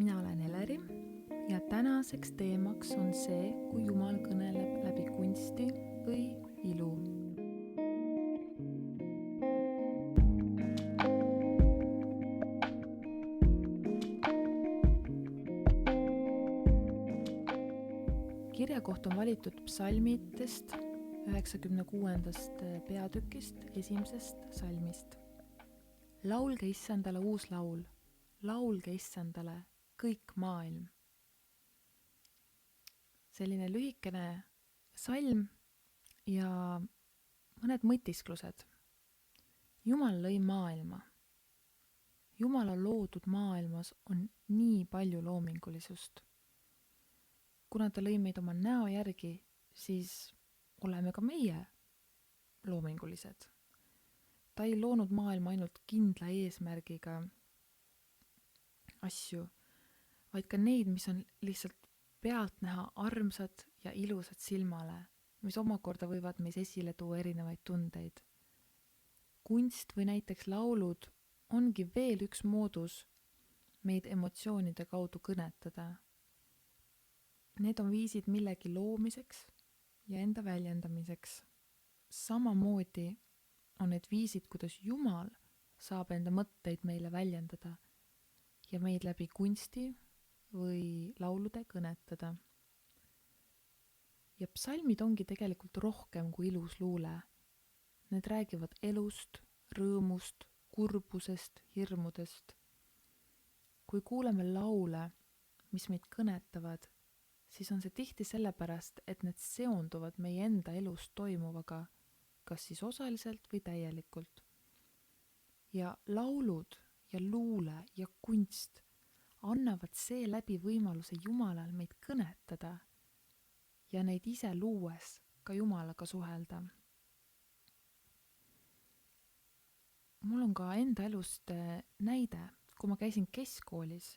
mina olen Eleri ja tänaseks teemaks on see, kui Jumal kõneleb läbi kunsti või ilu. Kirjakoht on valitud psalmitest 96. peatükist 1. salmist. Laulge Issandale uus laul, laulge Issandale kõik maailm. Selline lühikene salm ja mõned mõtisklused. Jumal lõi maailma. Jumala loodud maailmas on nii palju loomingulisust. Kuna ta lõi meid oma näo järgi, siis oleme ka meie loomingulised. Ta ei loonud maailma ainult kindla eesmärgiga asju, vaid ka neid, mis on lihtsalt pealtnäha armsad ja ilusad silmale, mis omakorda võivad meis esile tuua erinevaid tundeid. Kunst või näiteks laulud ongi veel üks moodus meid emotsioonide kaudu kõnetada. Need on viisid millegi loomiseks ja enda väljendamiseks. Samamoodi on need viisid, kuidas Jumal saab enda mõtteid meile väljendada ja meid läbi kunsti või laulude kõnetada. Ja psalmid ongi tegelikult rohkem kui ilus luule. Need räägivad elust, rõõmust, kurbusest, hirmudest. Kui kuuleme laule, mis meid kõnetavad, siis on see tihti sellepärast, et need seonduvad meie enda elus toimuvaga, kas siis osaliselt või täielikult. Ja laulud ja luule ja kunst annavad seeläbi võimaluse Jumalal meid kõnetada ja neid ise luues ka Jumalaga suhelda. Mul on ka enda elust näide, kui ma käisin keskkoolis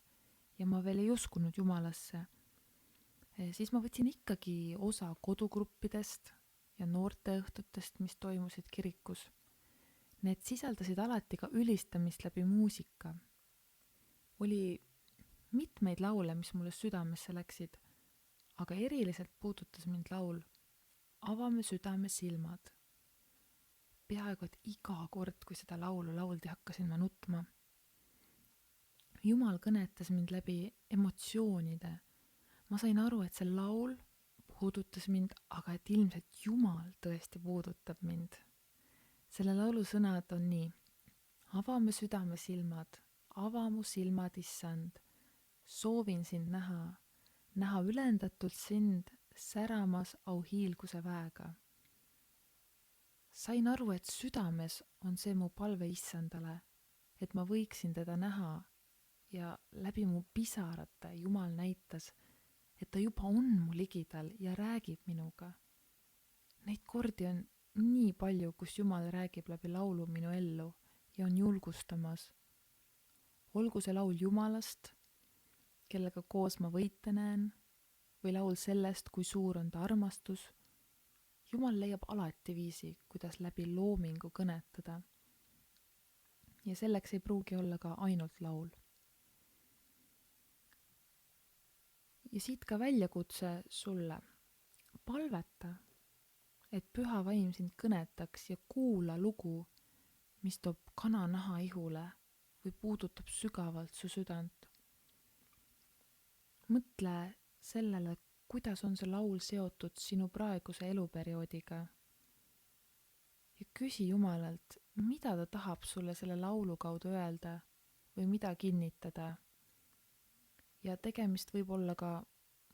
ja ma veel ei uskunud Jumalasse, siis ma võtsin ikkagi osa kodugruppidest ja noorteõhtutest, mis toimusid kirikus. Need sisaldasid alati ka ülistamist läbi muusika. Oli mitmeid laule, mis mulle südamesse läksid, aga eriliselt puudutas mind laul Avame südame silmad. Peaaegu et iga kord, kui seda laulu lauldi, hakkasin ma nutma. Jumal kõnetas mind läbi emotsioonide. Ma sain aru, et see laul puudutas mind, aga et ilmselt Jumal tõesti puudutab mind. Selle laulu sõnad on nii. Avame südame silmad, ava mu silmad, Issand. Soovin sind näha ülendatult sind säramas auhiilguse väega. Sain aru, et südames on see mu palve Issandale, et ma võiksin teda näha ja läbi mu pisarate Jumal näitas, et ta juba on mu ligidal ja räägib minuga. Neid kordi on nii palju, kus Jumal räägib läbi laulu minu ellu ja on julgustamas. Olgu see laul Jumalast, kellega koos ma võite näen, või laul sellest, kui suur on ta armastus. Jumal leiab alati viisi, kuidas läbi loomingu kõnetada. Ja selleks ei pruugi olla ka ainult laul. Ja siit ka väljakutse sulle. Palveta, et püha vaim sind kõnetaks ja kuula lugu, mis toob kananaha ihule või puudutab sügavalt su südant. Mõtle sellele, kuidas on see laul seotud sinu praeguse eluperioodiga. Ja küsi Jumalalt, mida ta tahab sulle selle laulu kaudu öelda või mida kinnitada. Ja tegemist võib olla ka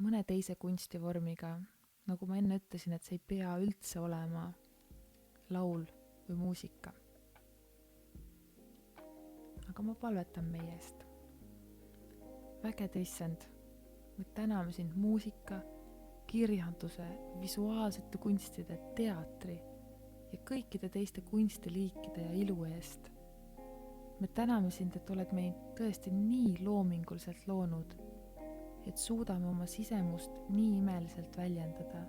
mõne teise kunstivormiga, nagu ma enne ütlesin, et see ei pea üldse olema laul või muusika. Aga ma palvetan meie eest. Vägede Issand, me täname sind muusika, kirjanduse, visuaalsete kunstide, teatri ja kõikide teiste kunstiliikide ja ilu eest. Me täname sind, et oled meid tõesti nii loominguliselt loonud, et suudame oma sisemust nii imeliselt väljendada.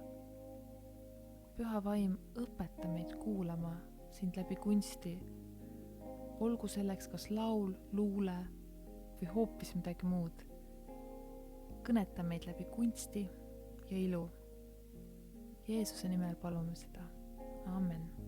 Püha vaim, õpeta meid kuulama sind läbi kunsti, olgu selleks kas laul, luule või hoopis midagi muud. kõneta meid läbi kunsti ja ilu. Jeesuse nimel palume seda. Amen.